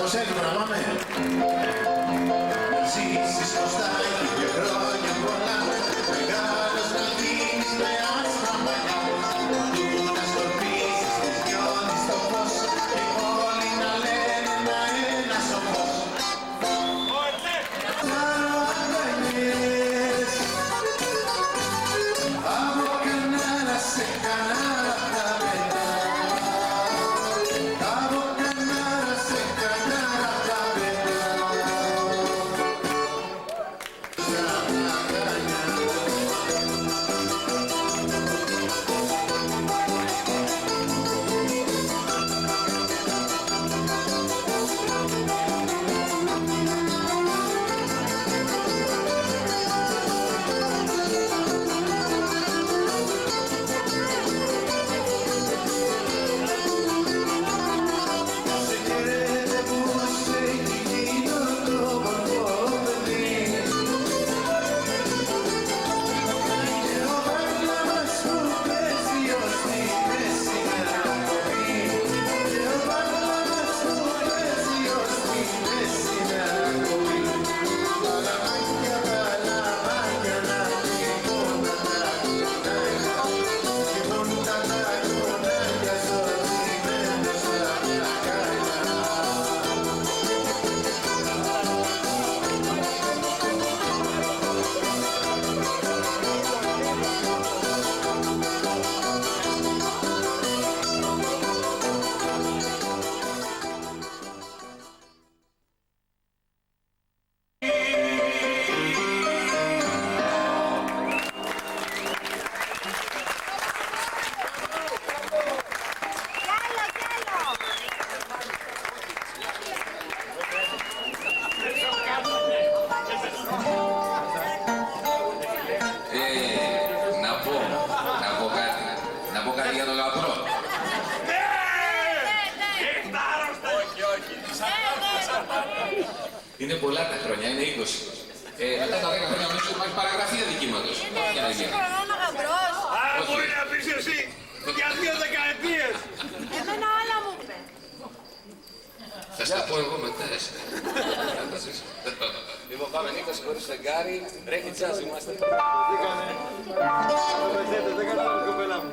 Πώς έτοιμο να πάμε. Ζήσεις κοστά και χρόνια πολλά, μεγάλος να γίνεις με άσπρα μαλλιά. Του να σκορπίσεις, τις νιώθεις το φως και όλοι να λένε ένα σοφός. Αγκαλιές από κανάρα σε κανάρα θα πετάω, από κανάρα σε κανάρα θα πετάω. Να πω κάτι για τον γαμπρό. Είναι πολλά τα χρόνια, είναι 20. Μετά τα 10 χρόνια νομίζω υπάρχει παραγραφή αδικήματος. Είναι 20 χρονών ο γαμπρός. Άρα μπορεί να πεις εσύ για 2 δεκαετίες. Εμένα άλλα μου είπε. Θα στα πω εγώ μετά. Λοιπόν, πάμε Νίκος, χωρίς φεγγάρι, ρέχει τζάζ, είμαστε. Δεν καταλάβει κοπέλα μου.